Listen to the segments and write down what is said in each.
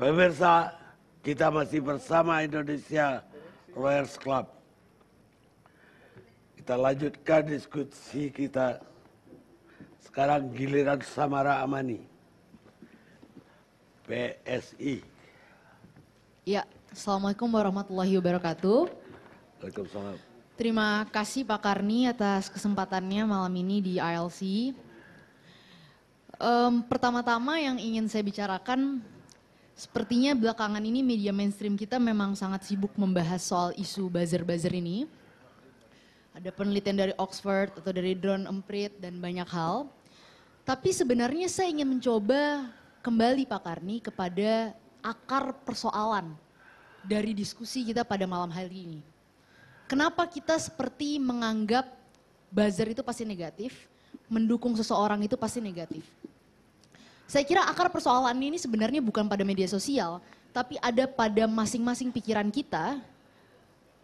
Pemirsa, kita masih bersama Indonesia Lawyers Club. Kita lanjutkan diskusi kita. Sekarang giliran Samara Amani, PSI. Ya, Assalamualaikum warahmatullahi wabarakatuh. Waalaikumsalam. Terima kasih Pak Karni atas kesempatannya malam ini di ILC. Pertama-tama yang ingin saya bicarakan, sepertinya belakangan ini media mainstream kita memang sangat sibuk membahas soal isu buzzer-buzzer ini. Ada penelitian dari Oxford atau dari Drone Emprit dan banyak hal. Tapi sebenarnya saya ingin mencoba kembali Pak Karni kepada akar persoalan dari diskusi kita pada malam hari ini. Kenapa kita seperti menganggap buzzer itu pasti negatif, mendukung seseorang itu pasti negatif. Saya kira akar persoalan ini sebenarnya bukan pada media sosial, tapi ada pada masing-masing pikiran kita.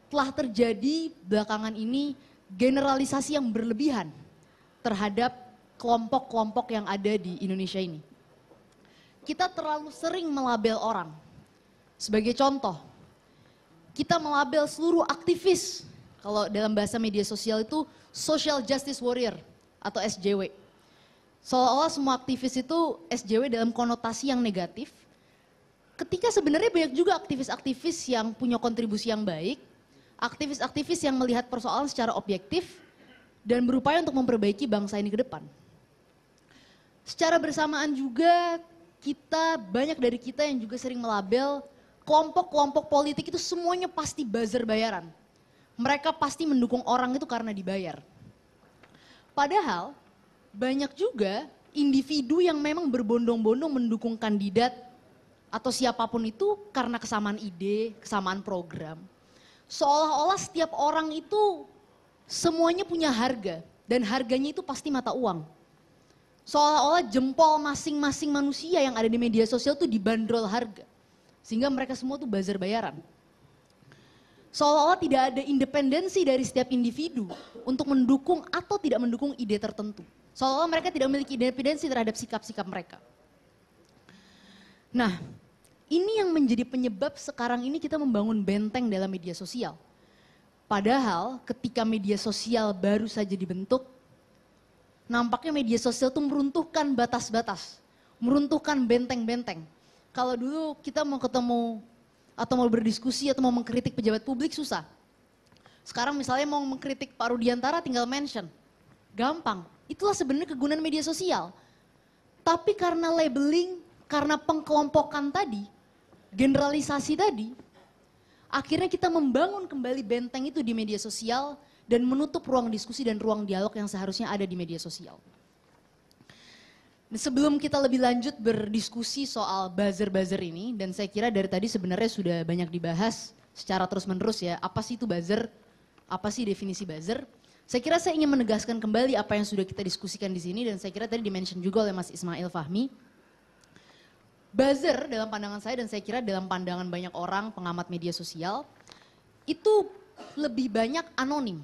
Telah terjadi belakangan ini generalisasi yang berlebihan terhadap kelompok-kelompok yang ada di Indonesia ini. Kita terlalu sering melabel orang. Sebagai contoh, kita melabel seluruh aktivis, kalau dalam bahasa media sosial itu social justice warrior atau SJW. Seolah-olah semua aktivis itu SJW dalam konotasi yang negatif, ketika sebenarnya banyak juga aktivis-aktivis yang punya kontribusi yang baik, aktivis-aktivis yang melihat persoalan secara objektif dan berupaya untuk memperbaiki bangsa ini ke depan. Secara bersamaan juga banyak dari kita yang juga sering melabel kelompok-kelompok politik itu semuanya pasti buzzer bayaran. Mereka pasti mendukung orang itu karena dibayar. Padahal banyak juga individu yang memang berbondong-bondong mendukung kandidat atau siapapun itu karena kesamaan ide, kesamaan program. Seolah-olah setiap orang itu semuanya punya harga dan harganya itu pasti mata uang. Seolah-olah jempol masing-masing manusia yang ada di media sosial itu dibanderol harga. Sehingga mereka semua tuh buzzer bayaran. Seolah-olah tidak ada independensi dari setiap individu untuk mendukung atau tidak mendukung ide tertentu. Seolah-olah mereka tidak memiliki independensi terhadap sikap-sikap mereka. Nah, ini yang menjadi penyebab sekarang ini kita membangun benteng dalam media sosial. Padahal ketika media sosial baru saja dibentuk, nampaknya media sosial itu meruntuhkan batas-batas, meruntuhkan benteng-benteng. Kalau dulu kita mau ketemu atau mau berdiskusi atau mau mengkritik pejabat publik susah. Sekarang misalnya mau mengkritik Pak Rudiantara tinggal mention, gampang. Itulah sebenarnya kegunaan media sosial. Tapi karena labeling, karena pengkelompokan tadi, generalisasi tadi, akhirnya kita membangun kembali benteng itu di media sosial dan menutup ruang diskusi dan ruang dialog yang seharusnya ada di media sosial. Sebelum kita lebih lanjut berdiskusi soal buzzer-buzzer ini, dan saya kira dari tadi sebenarnya sudah banyak dibahas secara terus-menerus ya, apa sih itu buzzer, apa sih definisi buzzer. Saya kira saya ingin menegaskan kembali apa yang sudah kita diskusikan di sini, dan saya kira tadi dimention juga oleh Mas Ismail Fahmi. Buzzer dalam pandangan saya dan saya kira dalam pandangan banyak orang pengamat media sosial, itu lebih banyak anonim.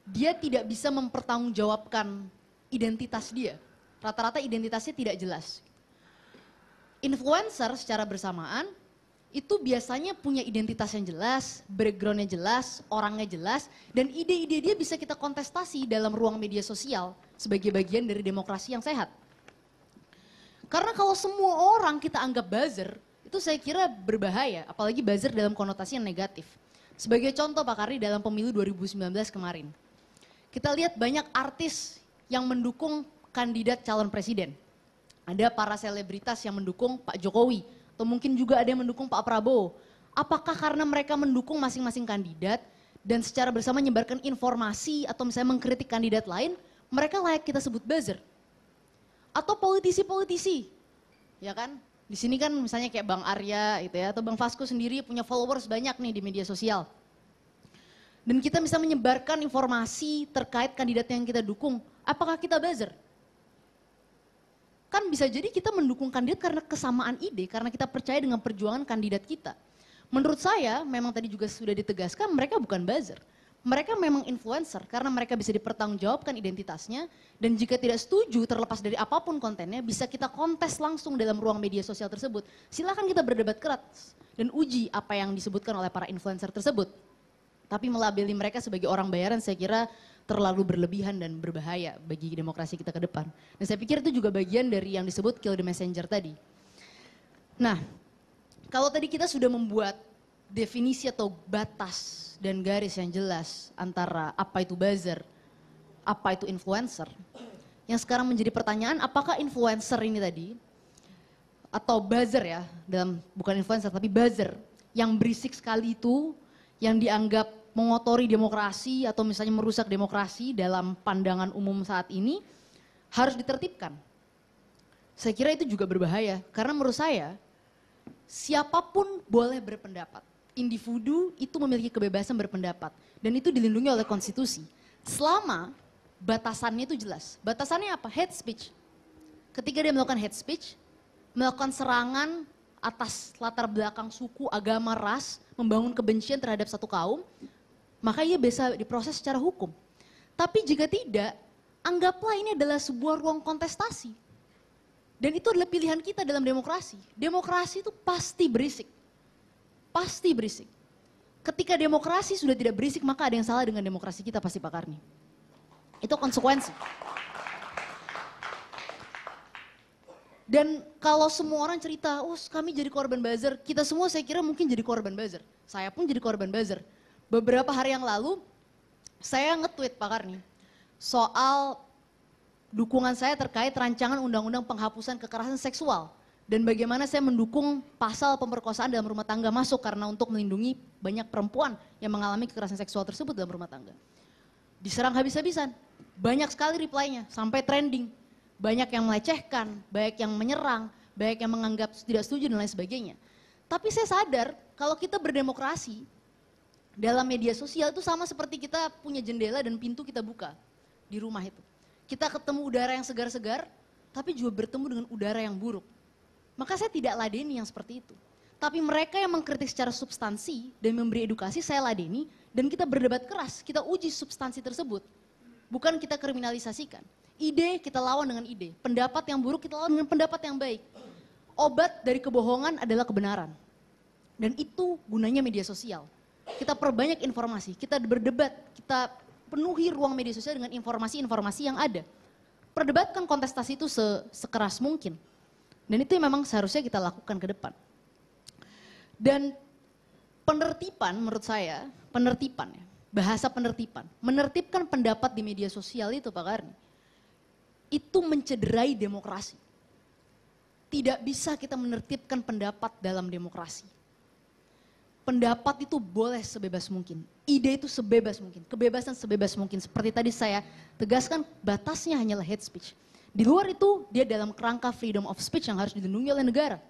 Dia tidak bisa mempertanggungjawabkan identitas dia. Rata-rata identitasnya tidak jelas. Influencer secara bersamaan itu biasanya punya identitas yang jelas, backgroundnya jelas, orangnya jelas, dan ide-ide dia bisa kita kontestasi dalam ruang media sosial sebagai bagian dari demokrasi yang sehat. Karena kalau semua orang kita anggap buzzer, itu saya kira berbahaya, apalagi buzzer dalam konotasi yang negatif. Sebagai contoh Pak Karni dalam pemilu 2019 kemarin, kita lihat banyak artis yang mendukung kandidat calon presiden. Ada para selebritas yang mendukung Pak Jokowi, atau mungkin juga ada yang mendukung Pak Prabowo. Apakah karena mereka mendukung masing-masing kandidat dan secara bersama menyebarkan informasi atau misalnya mengkritik kandidat lain, mereka layak kita sebut buzzer? Atau politisi-politisi, ya kan? Di sini kan misalnya kayak Bang Arya gitu ya, atau Bang Vasco sendiri punya followers banyak nih di media sosial. Dan kita bisa menyebarkan informasi terkait kandidat yang kita dukung. Apakah kita buzzer? Kan bisa jadi kita mendukung kandidat karena kesamaan ide, karena kita percaya dengan perjuangan kandidat kita. Menurut saya, memang tadi juga sudah ditegaskan, mereka bukan buzzer. Mereka memang influencer karena mereka bisa dipertanggungjawabkan identitasnya, dan jika tidak setuju terlepas dari apapun kontennya bisa kita kontes langsung dalam ruang media sosial tersebut. Silakan kita berdebat keras dan uji apa yang disebutkan oleh para influencer tersebut. Tapi melabeli mereka sebagai orang bayaran saya kira terlalu berlebihan dan berbahaya bagi demokrasi kita ke depan. Dan saya pikir itu juga bagian dari yang disebut kill the messenger tadi. Nah, kalau tadi kita sudah membuat definisi atau batas dan garis yang jelas antara apa itu buzzer, apa itu influencer. Yang sekarang menjadi pertanyaan, apakah influencer ini tadi, atau buzzer ya, bukan influencer tapi buzzer, yang berisik sekali itu, yang dianggap mengotori demokrasi atau misalnya merusak demokrasi dalam pandangan umum saat ini, harus ditertibkan. Saya kira itu juga berbahaya, karena menurut saya, siapapun boleh berpendapat. Individu itu memiliki kebebasan berpendapat dan itu dilindungi oleh konstitusi. Selama batasannya itu jelas. Batasannya apa? Hate speech. Ketika dia melakukan hate speech, melakukan serangan atas latar belakang suku, agama, ras, membangun kebencian terhadap satu kaum, maka ia bisa diproses secara hukum. Tapi jika tidak, anggaplah ini adalah sebuah ruang kontestasi. Dan itu adalah pilihan kita dalam demokrasi. Demokrasi itu pasti berisik. Pasti berisik. Ketika demokrasi sudah tidak berisik, maka ada yang salah dengan demokrasi kita pasti Pak Karni. Itu konsekuensi. Dan kalau semua orang cerita, oh kami jadi korban buzzer, kita semua saya kira mungkin jadi korban buzzer. Saya pun jadi korban buzzer. Beberapa hari yang lalu, saya nge-tweet Pak Karni, soal dukungan saya terkait rancangan undang-undang penghapusan kekerasan seksual. Dan bagaimana saya mendukung pasal pemerkosaan dalam rumah tangga masuk karena untuk melindungi banyak perempuan yang mengalami kekerasan seksual tersebut dalam rumah tangga. Diserang habis-habisan, banyak sekali reply-nya, sampai trending. Banyak yang melecehkan, banyak yang menyerang, banyak yang menganggap tidak setuju dan lain sebagainya. Tapi saya sadar kalau kita berdemokrasi dalam media sosial itu sama seperti kita punya jendela dan pintu kita buka di rumah itu. Kita ketemu udara yang segar-segar, tapi juga bertemu dengan udara yang buruk. Maka saya tidak ladeni yang seperti itu. Tapi mereka yang mengkritik secara substansi dan memberi edukasi saya ladeni dan kita berdebat keras, kita uji substansi tersebut. Bukan kita kriminalisasikan. Ide kita lawan dengan ide, pendapat yang buruk kita lawan dengan pendapat yang baik. Obat dari kebohongan adalah kebenaran. Dan itu gunanya media sosial. Kita perbanyak informasi, kita berdebat, kita penuhi ruang media sosial dengan informasi-informasi yang ada. Perdebatkan kontestasi itu sekeras mungkin. Dan itu yang memang seharusnya kita lakukan ke depan. Dan penertiban menurut saya, penertiban ya, bahasa penertiban, menertibkan pendapat di media sosial itu Pak Karni, itu mencederai demokrasi. Tidak bisa kita menertibkan pendapat dalam demokrasi. Pendapat itu boleh sebebas mungkin, ide itu sebebas mungkin, kebebasan sebebas mungkin. Seperti tadi saya tegaskan, batasnya hanyalah hate speech. Di luar itu, dia dalam kerangka freedom of speech yang harus dilindungi oleh negara.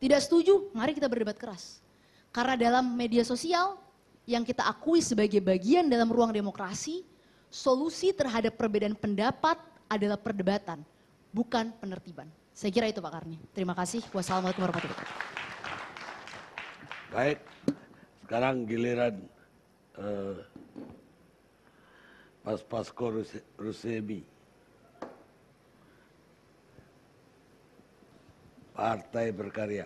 Tidak setuju, mari kita berdebat keras. Karena dalam media sosial, yang kita akui sebagai bagian dalam ruang demokrasi, solusi terhadap perbedaan pendapat adalah perdebatan, bukan penertiban. Saya kira itu Pak Karni. Terima kasih. Wassalamualaikum warahmatullahi wabarakatuh. Baik, sekarang giliran Mas Pasko Rusemi. Partai Berkarya.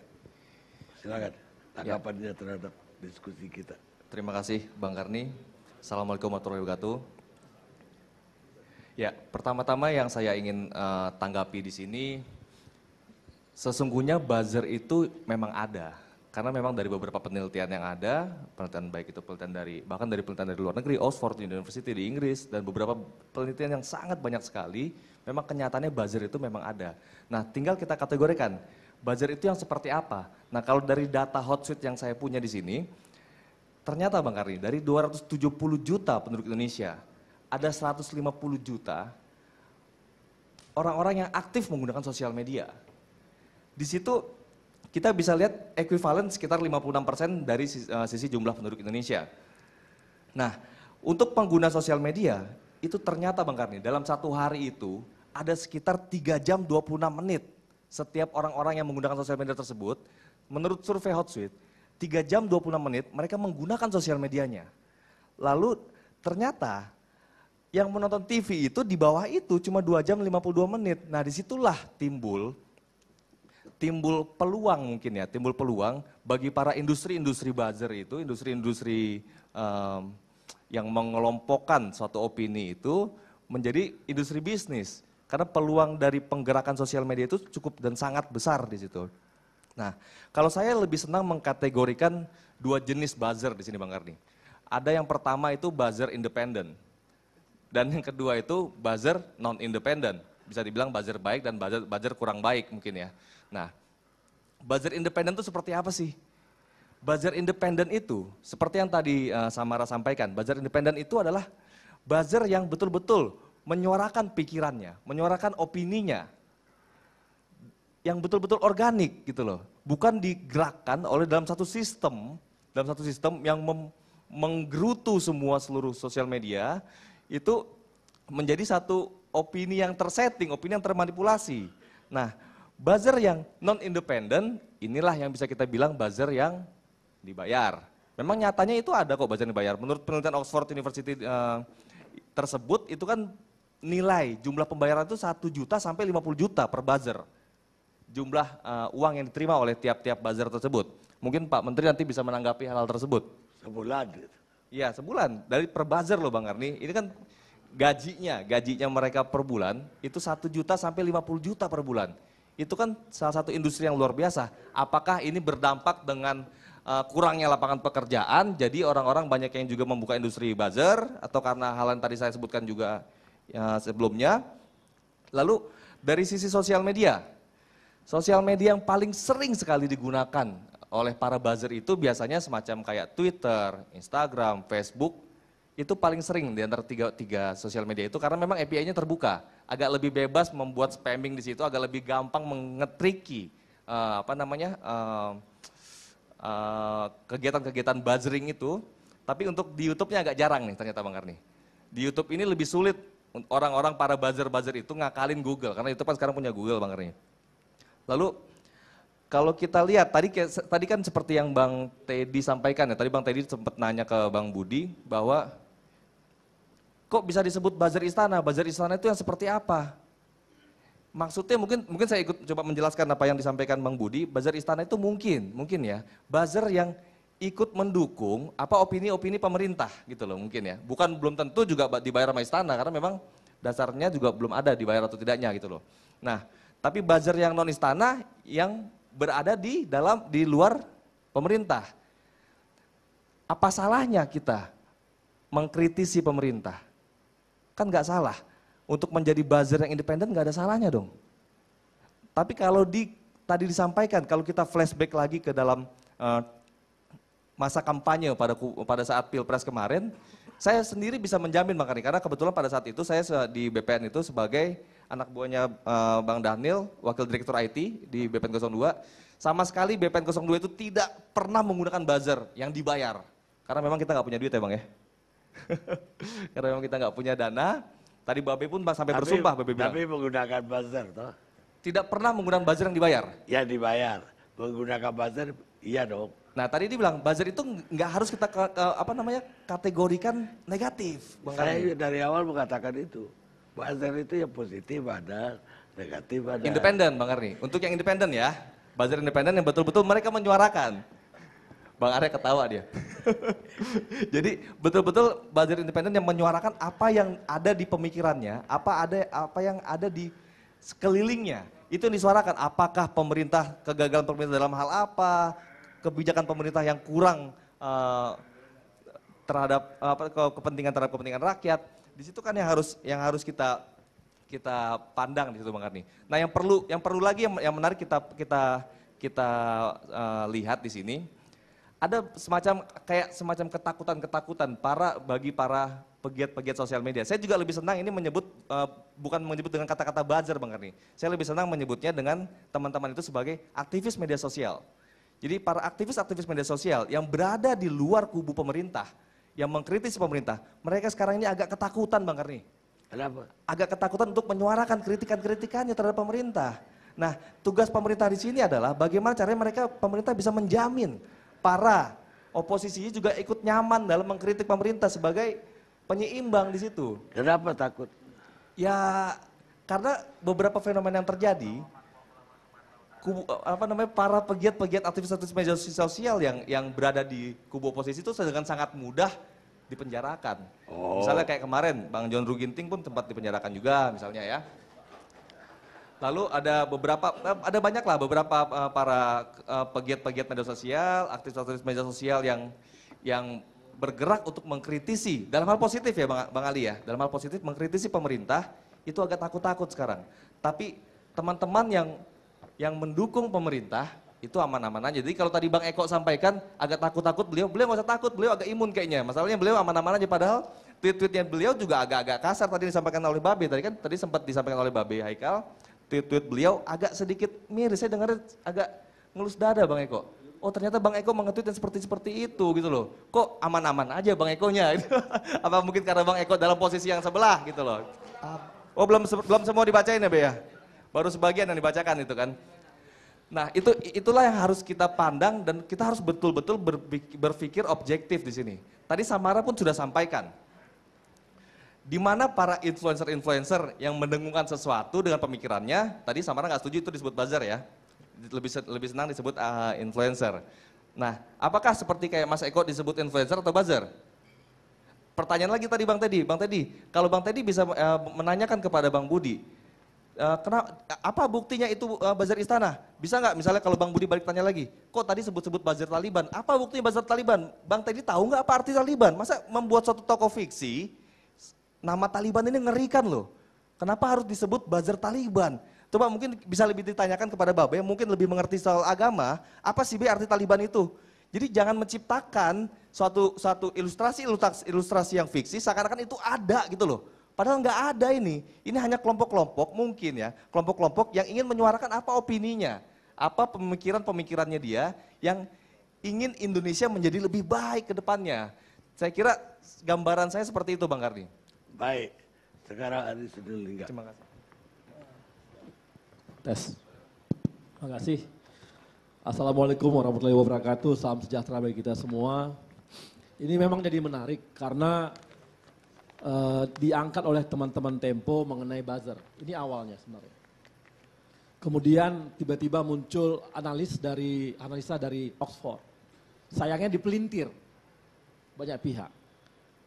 Silakan tanggapannya terhadap diskusi kita. Terima kasih Bang Karni. Assalamualaikum warahmatullahi wabarakatuh. Ya, pertama-tama yang saya ingin tanggapi di sini, sesungguhnya buzzer itu memang ada. Karena memang dari beberapa penelitian yang ada, penelitian baik itu bahkan dari penelitian dari luar negeri, Oxford University di Inggris, dan beberapa penelitian yang sangat banyak sekali, memang kenyataannya buzzer itu memang ada. Nah, tinggal kita kategorikan, buzzer itu yang seperti apa? Nah, kalau dari data Hotsuite yang saya punya di sini, ternyata Bang Karni, dari 270 juta penduduk Indonesia, ada 150 juta orang-orang yang aktif menggunakan sosial media. Di situ kita bisa lihat ekuivalen sekitar 56% dari sisi jumlah penduduk Indonesia. Nah, untuk pengguna sosial media, itu ternyata Bang Karni, dalam satu hari itu ada sekitar 3 jam 26 menit setiap orang-orang yang menggunakan sosial media tersebut. Menurut survei Hotsuite, 3 jam 26 menit mereka menggunakan sosial medianya. Lalu ternyata yang menonton TV itu di bawah itu cuma 2 jam 52 menit. Nah disitulah timbul peluang mungkin ya, timbul peluang bagi para industri-industri buzzer itu, industri-industri yang mengelompokkan suatu opini itu menjadi industri bisnis. Karena peluang dari penggerakan sosial media itu cukup dan sangat besar di situ. Nah, kalau saya lebih senang mengkategorikan 2 jenis buzzer di sini Bang Karni. Ada yang pertama itu buzzer independen. Dan yang kedua itu buzzer non-independen. Bisa dibilang buzzer baik dan buzzer kurang baik mungkin ya. Nah, buzzer independen itu seperti apa sih? Buzzer independen itu seperti yang tadi Samara sampaikan, buzzer independen itu adalah buzzer yang betul-betul menyuarakan pikirannya, menyuarakan opininya, yang betul-betul organik gitu loh. Bukan digerakkan oleh dalam satu sistem yang menggerutu semua seluruh sosial media, itu menjadi satu opini yang tersetting, opini yang termanipulasi. Nah, buzzer yang non-independen, inilah yang bisa kita bilang buzzer yang dibayar. Memang nyatanya itu ada kok buzzer yang dibayar. Menurut penelitian Oxford University tersebut, itu kan nilai jumlah pembayaran itu 1 juta sampai 50 juta per buzzer. Jumlah uang yang diterima oleh tiap-tiap buzzer tersebut. Mungkin Pak Menteri nanti bisa menanggapi hal tersebut. Sebulan gitu. Iya sebulan, dari per buzzer loh Bang Karni, ini kan gajinya mereka per bulan itu 1 juta sampai 50 juta per bulan. Itu kan salah satu industri yang luar biasa. Apakah ini berdampak dengan kurangnya lapangan pekerjaan, jadi orang-orang banyak yang juga membuka industri buzzer, atau karena hal yang tadi saya sebutkan juga ya, sebelumnya. Lalu dari sisi sosial media yang paling sering sekali digunakan oleh para buzzer itu biasanya semacam kayak Twitter, Instagram, Facebook, itu paling sering di antara tiga sosial media itu karena memang API-nya terbuka, agak lebih bebas membuat spamming di situ, agak lebih gampang mengetriki kegiatan-kegiatan buzzering itu. Tapi untuk di YouTube-nya agak jarang nih ternyata Bang Karni. Di YouTube ini lebih sulit orang-orang para buzzer itu ngakalin Google, karena YouTube kan sekarang punya Google Bang Karni. Lalu kalau kita lihat, tadi kan seperti yang Bang Teddy sampaikan ya, tadi Bang Teddy sempat nanya ke Bang Budi bahwa kok bisa disebut buzzer istana itu yang seperti apa? Maksudnya mungkin saya ikut coba menjelaskan apa yang disampaikan Bang Budi, buzzer istana itu mungkin ya, buzzer yang ikut mendukung apa opini-opini pemerintah gitu loh mungkin ya. Bukan belum tentu juga dibayar sama istana karena memang dasarnya juga belum ada dibayar atau tidaknya gitu loh. Nah, tapi buzzer yang non istana yang berada di luar pemerintah. Apa salahnya kita mengkritisi pemerintah? Kan nggak salah. Untuk menjadi buzzer yang independen nggak ada salahnya dong. Tapi kalau tadi disampaikan, kalau kita flashback lagi ke dalam masa kampanye pada saat Pilpres kemarin, saya sendiri bisa menjamin Bang Karni, karena kebetulan pada saat itu saya di BPN itu sebagai anak buahnya Bang Daniel, Wakil Direktur IT di BPN 02, sama sekali BPN 02 itu tidak pernah menggunakan buzzer yang dibayar. Karena memang kita nggak punya duit ya Bang ya. Karena memang kita nggak punya dana, tadi Babe pun sampai bersumpah Babe bilang. Tapi menggunakan buzzer toh. Tidak pernah menggunakan buzzer yang dibayar. Ya dibayar, menggunakan buzzer iya dong. Nah tadi dia bilang buzzer itu nggak harus kita kategorikan negatif. Bang Saya Karni. dari awal mengatakan itu. Buzzer itu yang positif ada, negatif ada. Independen Bang Karni. Untuk yang independen ya, buzzer independen yang betul-betul mereka menyuarakan. Bang Arya ketawa dia. Jadi betul-betul buzzer independen yang menyuarakan apa yang ada di pemikirannya, apa yang ada di sekelilingnya. Itu yang disuarakan. Apakah kegagalan pemerintah dalam hal apa, kebijakan pemerintah yang kurang terhadap kepentingan rakyat. Di situ kan yang harus kita pandang di situ Bang Karni. Nah, yang perlu lagi yang menarik kita lihat di sini ada semacam ketakutan bagi para pegiat sosial media. Saya juga lebih senang ini bukan menyebut dengan kata-kata buzzer Bang Karni. Saya lebih senang menyebutnya dengan teman-teman itu sebagai aktivis media sosial. Jadi para aktivis media sosial yang berada di luar kubu pemerintah, yang mengkritisi pemerintah, mereka sekarang ini agak ketakutan Bang Karni. Kenapa? Agak ketakutan untuk menyuarakan kritikannya terhadap pemerintah. Nah, tugas pemerintah di sini adalah bagaimana caranya pemerintah bisa menjamin para oposisinya juga ikut nyaman dalam mengkritik pemerintah sebagai penyeimbang di situ. Kenapa takut? Ya karena beberapa fenomena yang terjadi, para pegiat-pegiat aktivis media sosial yang berada di kubu oposisi itu dengan sangat mudah dipenjarakan. Misalnya kayak kemarin Bang John Ruh Ginting pun sempat dipenjarakan juga misalnya ya. Lalu ada banyaklah beberapa para pegiat-pegiat media sosial, aktivis media sosial yang bergerak untuk mengkritisi dalam hal positif ya Bang Ali ya, dalam hal positif mengkritisi pemerintah itu agak takut-takut sekarang. Tapi teman-teman yang mendukung pemerintah itu aman-aman aja. Jadi kalau tadi Bang Eko sampaikan agak takut-takut, beliau nggak usah takut, beliau agak imun kayaknya. Masalahnya beliau aman-aman aja, padahal tweet-tweetnya beliau juga agak-agak kasar tadi disampaikan oleh Babe. Tadi sempat disampaikan oleh Babe Haikal, tweet-tweet beliau agak sedikit miris. Saya dengar agak ngelus dada Bang Eko. Oh ternyata Bang Eko mengetweet yang seperti itu gitu loh. Kok aman-aman aja Bang Ekonya? Apa mungkin karena Bang Eko dalam posisi yang sebelah gitu loh. Oh belum semua dibacain ya Be ya? Baru sebagian yang dibacakan itu kan. Nah itulah yang harus kita pandang dan kita harus betul-betul berpikir objektif di sini. Tadi Samara pun sudah sampaikan. Di mana para influencer-influencer yang mendengungkan sesuatu dengan pemikirannya, tadi Samara nggak setuju itu disebut buzzer ya. Lebih senang disebut influencer. Nah, apakah seperti kayak Mas Eko disebut influencer atau buzzer? Pertanyaan lagi tadi Bang Teddy, kalau Bang Teddy bisa menanyakan kepada Bang Budi, apa buktinya itu buzzer istana? Bisa nggak misalnya kalau Bang Budi balik tanya lagi, kok tadi sebut-sebut buzzer Taliban? Apa buktinya buzzer Taliban? Bang Teddy tahu nggak apa arti Taliban? Masa membuat suatu tokoh fiksi, nama Taliban ini ngerikan loh. Kenapa harus disebut buzzer Taliban? Coba mungkin bisa lebih ditanyakan kepada Babe yang mungkin lebih mengerti soal agama, apa sih Be arti Taliban itu? Jadi jangan menciptakan suatu ilustrasi yang fiksi seakan-akan itu ada gitu loh. Padahal nggak ada ini hanya kelompok-kelompok mungkin ya, kelompok-kelompok yang ingin menyuarakan apa opininya, apa pemikirannya dia yang ingin Indonesia menjadi lebih baik ke depannya. Saya kira gambaran saya seperti itu Bang Karni. Baik, sekarang Adi Sinulinga. Terima kasih. Tes. Terima kasih. Assalamualaikum warahmatullahi wabarakatuh. Salam sejahtera bagi kita semua. Ini memang jadi menarik karena diangkat oleh teman-teman Tempo mengenai buzzer. Ini awalnya sebenarnya. Kemudian tiba-tiba muncul analisa dari Oxford. Sayangnya dipelintir banyak pihak.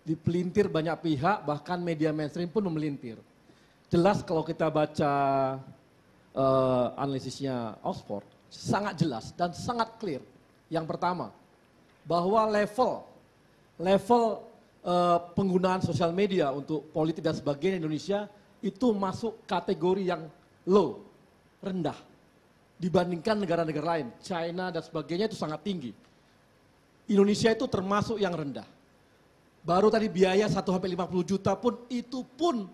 Dipelintir banyak pihak, bahkan media mainstream pun memelintir. Jelas kalau kita baca analisisnya Oxford, sangat jelas dan sangat clear. Yang pertama, bahwa level penggunaan sosial media untuk politik dan sebagainya di Indonesia itu masuk kategori yang low, rendah. Dibandingkan negara-negara lain, China dan sebagainya itu sangat tinggi. Indonesia itu termasuk yang rendah. Baru tadi biaya 1-50 juta pun itu pun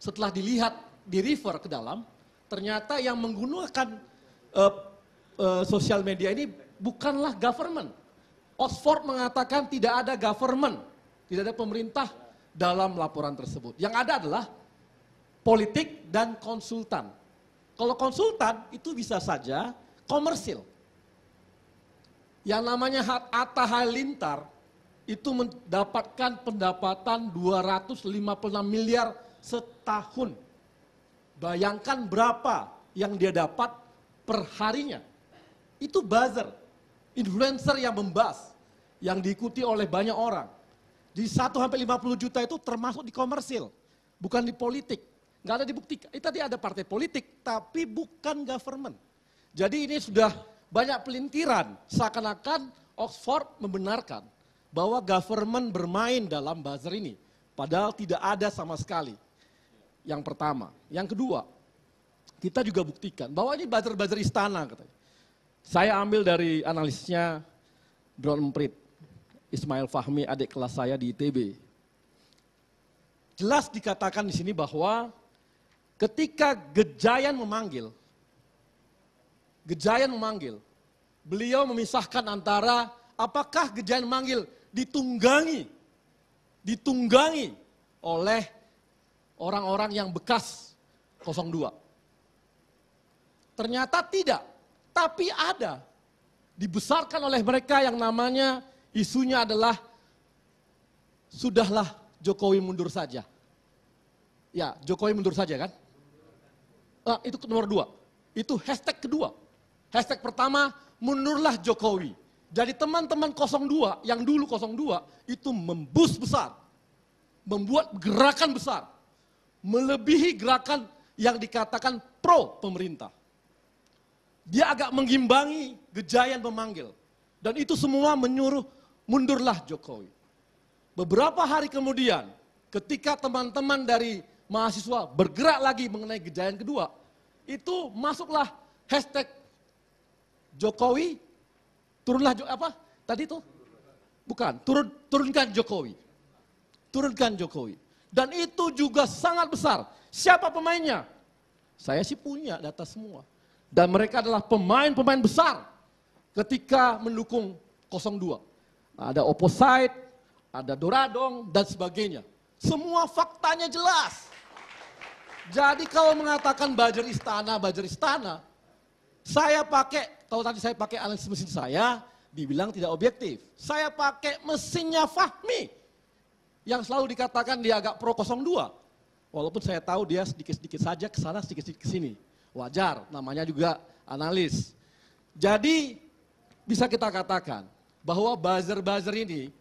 setelah dilihat, di-refer ke dalam, ternyata yang menggunakan sosial media ini bukanlah government. Oxford mengatakan tidak ada government, tidak ada pemerintah dalam laporan tersebut. Yang ada adalah politik dan konsultan. Kalau konsultan itu bisa saja komersil. Yang namanya Atta Halilintar itu mendapatkan pendapatan 256 miliar setahun. Bayangkan berapa yang dia dapat per harinya. Itu buzzer, influencer yang membahas, yang diikuti oleh banyak orang. Di 1-50 juta itu termasuk di komersil, bukan di politik. Nggak ada dibuktikan. Tadi ada partai politik, tapi bukan government. Jadi ini sudah banyak pelintiran, seakan-akan Oxford membenarkan bahwa government bermain dalam buzzer ini. Padahal tidak ada sama sekali. Yang pertama. Yang kedua, kita juga buktikan bahwa ini buzzer-buzzer istana katanya. Saya ambil dari analisisnya Drone Emprit, Ismail Fahmi, adik kelas saya di ITB. Jelas dikatakan di sini bahwa ketika Gejayan memanggil, beliau memisahkan antara apakah Gejayan memanggil ditunggangi oleh orang-orang yang bekas 02. Ternyata tidak, tapi ada. Dibesarkan oleh mereka yang namanya isunya adalah sudahlah Jokowi mundur saja. Ya, Jokowi mundur saja kan? Itu nomor 2. Itu hashtag kedua. Hashtag pertama, mundurlah Jokowi. Jadi teman-teman 02, yang dulu 02, itu memboost besar. Membuat gerakan besar. Melebihi gerakan yang dikatakan pro pemerintah. Dia agak mengimbangi Gejayan memanggil. Dan itu semua menyuruh mundurlah Jokowi. Beberapa hari kemudian, ketika teman-teman dari mahasiswa bergerak lagi mengenai Gejayan kedua, itu masuklah hashtag Jokowi, turunlah apa? Tadi itu? Bukan, turunkan Jokowi. Turunkan Jokowi. Dan itu juga sangat besar. Siapa pemainnya? Saya sih punya data semua. Dan mereka adalah pemain-pemain besar ketika mendukung 02. Ada Opposite, ada Doradong, dan sebagainya. Semua faktanya jelas. Jadi kalau mengatakan buzzer istana, saya pakai, kalau tadi saya pakai analisis mesin saya, dibilang tidak objektif. Saya pakai mesinnya Fahmi, yang selalu dikatakan dia agak pro 02. Walaupun saya tahu dia sedikit-sedikit saja ke sana, sedikit-sedikit ke sini. Wajar, namanya juga analis. Jadi bisa kita katakan bahwa buzzer-buzzer ini,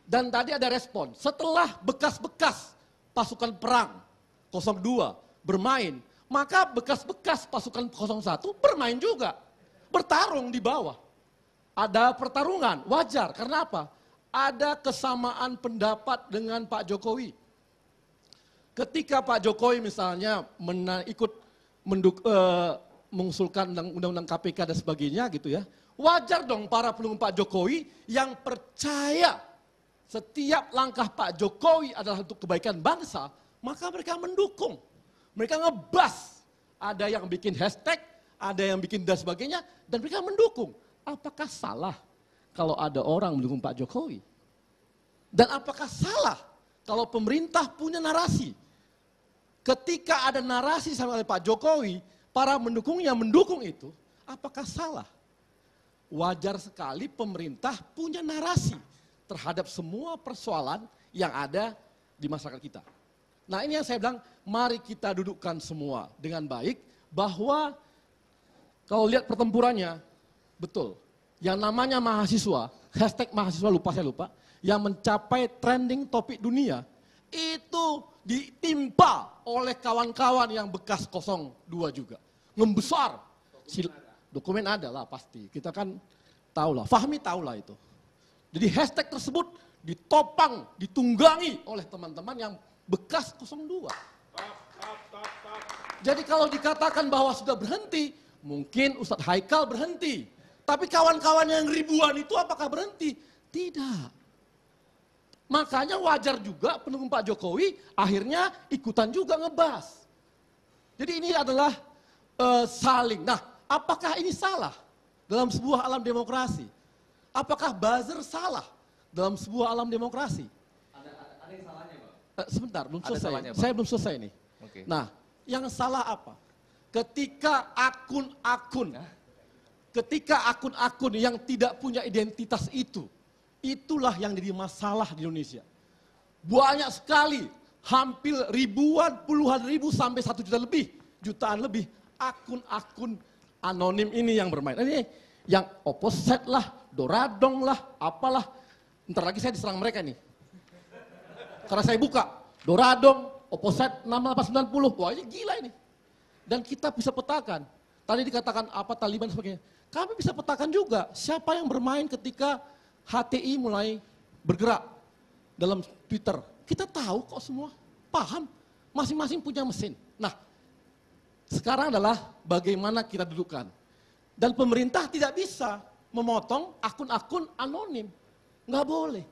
dan tadi ada respon, setelah bekas-bekas pasukan perang 02 bermain, maka bekas-bekas pasukan 01 bermain juga. Bertarung di bawah. Ada pertarungan, wajar. Karena apa? Ada kesamaan pendapat dengan Pak Jokowi. Ketika Pak Jokowi misalnya mengusulkan undang-undang KPK dan sebagainya gitu ya, wajar dong para pendukung Pak Jokowi yang percaya setiap langkah Pak Jokowi adalah untuk kebaikan bangsa, maka mereka mendukung. Mereka ngebas. Ada yang bikin hashtag, ada yang bikin dan sebagainya, dan mereka mendukung. Apakah salah kalau ada orang mendukung Pak Jokowi? Dan apakah salah kalau pemerintah punya narasi? Ketika ada narasi sama oleh Pak Jokowi, para mendukungnya mendukung itu, apakah salah? Wajar sekali pemerintah punya narasi terhadap semua persoalan yang ada di masyarakat kita. Nah ini yang saya bilang, mari kita dudukkan semua dengan baik, bahwa kalau lihat pertempurannya, betul, yang namanya mahasiswa, hashtag mahasiswa saya lupa, yang mencapai trending topik dunia, itu ditimpa oleh kawan-kawan yang bekas 02 juga. Membesar. Dokumen ada lah pasti, kita kan tahu lah, Fahmi tahu lah itu. Jadi hashtag tersebut ditopang, ditunggangi oleh teman-teman yang bekas 02. Jadi kalau dikatakan bahwa sudah berhenti, mungkin Ustadz Haikal berhenti. Tapi kawan-kawan yang ribuan itu apakah berhenti? Tidak. Makanya wajar juga pendukung Pak Jokowi akhirnya ikutan juga ngebahas. Jadi ini adalah saling. Nah, apakah ini salah dalam sebuah alam demokrasi? Apakah buzzer salah dalam sebuah alam demokrasi? Ada yang salahnya, Bang? Sebentar, belum selesai. Salahnya, Bang. Saya belum selesai nih. Oke. Nah, yang salah apa? Ketika akun-akun yang tidak punya identitas itu, itulah yang jadi masalah di Indonesia. Banyak sekali, hampir ribuan, puluhan ribu sampai 1 juta lebih, jutaan lebih akun-akun anonim ini yang bermain. Ini yang Opposite lah, Doradong lah, apalah. Ntar lagi saya diserang mereka nih. Karena saya buka, Doradong, Opposite 6890, wah ini gila ini. Dan kita bisa petakan, tadi dikatakan apa Taliban dan sebagainya. Kami bisa petakan juga siapa yang bermain ketika HTI mulai bergerak dalam Twitter. Kita tahu kok semua, paham, masing-masing punya mesin. Nah, sekarang adalah bagaimana kita dudukkan. Dan pemerintah tidak bisa memotong akun-akun anonim. Nggak boleh.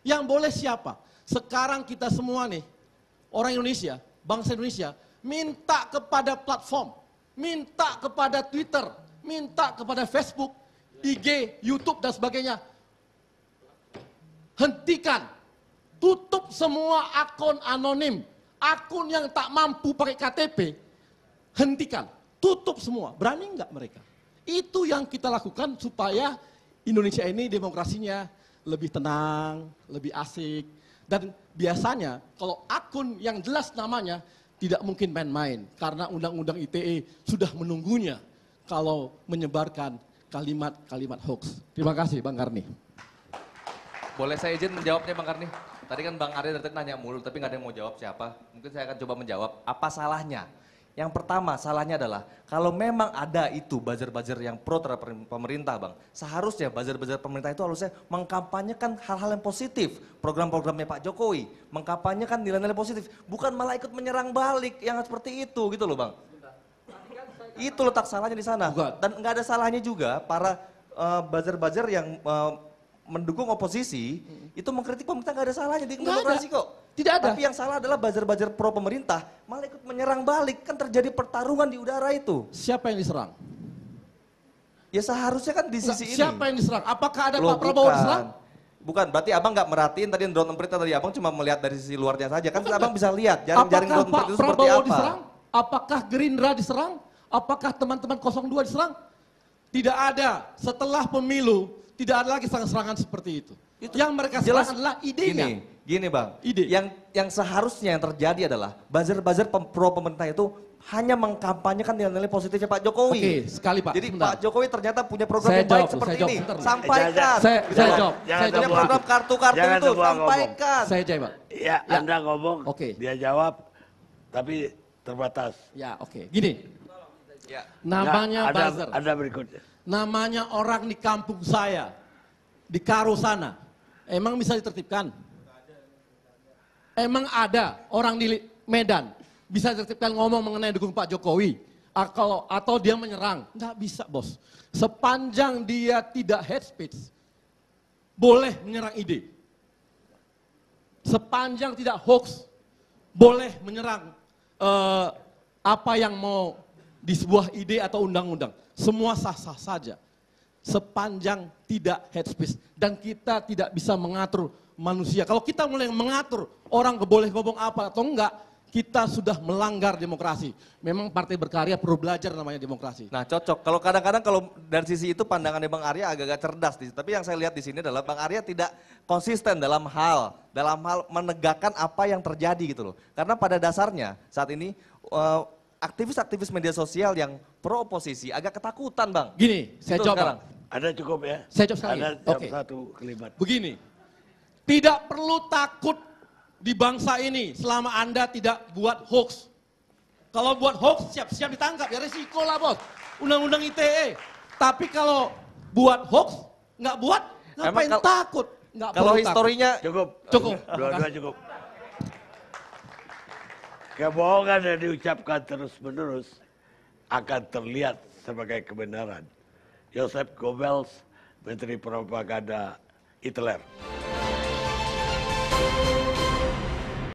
Yang boleh siapa? Sekarang kita semua nih, orang Indonesia, bangsa Indonesia, minta kepada platform, minta kepada Twitter, minta kepada Facebook, IG, YouTube dan sebagainya. Hentikan, tutup semua akun anonim, akun yang tak mampu pakai KTP, hentikan, tutup semua. Berani nggak mereka? Itu yang kita lakukan supaya Indonesia ini demokrasinya lebih tenang, lebih asik. Dan biasanya kalau akun yang jelas namanya tidak mungkin main-main. Karena Undang-Undang ITE sudah menunggunya kalau menyebarkan kalimat-kalimat hoax. Terima kasih Bang Karni. Boleh saya izin menjawabnya Bang Karni? Tadi kan Bang Arya dari tadi nanya mulu, tapi nggak ada yang mau jawab siapa. Mungkin saya akan coba menjawab, apa salahnya? Yang pertama, salahnya adalah kalau memang ada itu buzzer-buzzer yang pro terhadap pemerintah Bang, seharusnya buzzer-buzzer pemerintah itu harusnya mengkampanyekan hal-hal yang positif. Program-programnya Pak Jokowi, mengkampanyekan nilai-nilai positif. Bukan malah ikut menyerang balik yang seperti itu gitu loh Bang. Itu letak salahnya di sana. Bukan. Dan nggak ada salahnya juga para buzzer-buzzer yang mendukung oposisi itu mengkritik pemerintah, nggak ada salahnya di Nggak demokrasi ada. kok. Tidak ada. Tapi yang salah adalah buzzer-buzzer pro pemerintah malah ikut menyerang balik, kan terjadi pertarungan di udara itu. Siapa yang diserang? Ya seharusnya kan di sisi ini. Siapa yang diserang? Apakah ada Loh, Pak Prabowo bukan. diserang? Bukan, berarti abang nggak merhatiin tadi drone emprit tadi, abang cuma melihat dari sisi luarnya saja. Kan abang bisa lihat jaring-jaring Apakah drone Pak emprit itu seperti Prabowo apa. diserang? Apakah Gerindra diserang? Apakah teman-teman 02 diserang? Tidak ada. Setelah pemilu, tidak ada lagi serangan-serangan seperti itu. Yang mereka serang adalah idenya. Gini bang, Ide. yang seharusnya yang terjadi adalah buzzer-buzzer pro pemerintah itu hanya mengkampanyekan nilai-nilai positifnya Pak Jokowi. Oke, sekali Pak. Jadi sebentar. Pak Jokowi ternyata punya program Saya yang baik jawab, seperti saya jawab, ini. sebentar. Sampaikan. Saya jawab. Jangan Saya Punya jawab. program kartu-kartu Jangan itu, semua ngomong. sampaikan. Saya jawab. Ya, Anda ngomong, Oke. dia jawab, tapi terbatas. Ya, oke. Gini, Ya. namanya Nah, ada, buzzer. ada berikutnya. Namanya orang di kampung saya, di Karo sana. Emang bisa ditertibkan? Emang ada orang di Medan bisa ditertibkan ngomong mengenai dukung Pak Jokowi? Atau dia menyerang? Nggak bisa bos. Sepanjang dia tidak hate speech, boleh menyerang ide. Sepanjang tidak hoax, boleh menyerang apa yang mau di sebuah ide atau undang-undang. Semua sah-sah saja. Sepanjang tidak hate speech. Dan kita tidak bisa mengatur manusia. Kalau kita mulai mengatur orang boleh ngomong apa atau enggak, kita sudah melanggar demokrasi. Memang Partai Berkarya perlu belajar namanya demokrasi. Nah cocok, kalau kadang-kadang kalau dari sisi itu pandangannya Bang Arya agak-agak cerdas. Tapi yang saya lihat di sini adalah Bang Arya tidak konsisten dalam hal menegakkan apa yang terjadi gitu loh. Karena pada dasarnya saat ini aktivis-aktivis media sosial yang pro oposisi agak ketakutan Bang. Gini, saya Itu jawab sekarang. Bang. Ada cukup ya? Saya jawab sekali. Ada jawab Oke. satu kalimat. Begini, tidak perlu takut di bangsa ini selama Anda tidak buat hoax. Kalau buat hoax siap-siap ditangkap, ya resiko lah bos. Undang-undang ITE. Tapi kalau buat hoax, nggak buat, ngapain Emang takut? Nggak Kalau perlu historinya Cukup. Cukup. Dua-dua cukup. Kebohongan yang diucapkan terus-menerus akan terlihat sebagai kebenaran. Joseph Goebbels, Menteri Propaganda Hitler.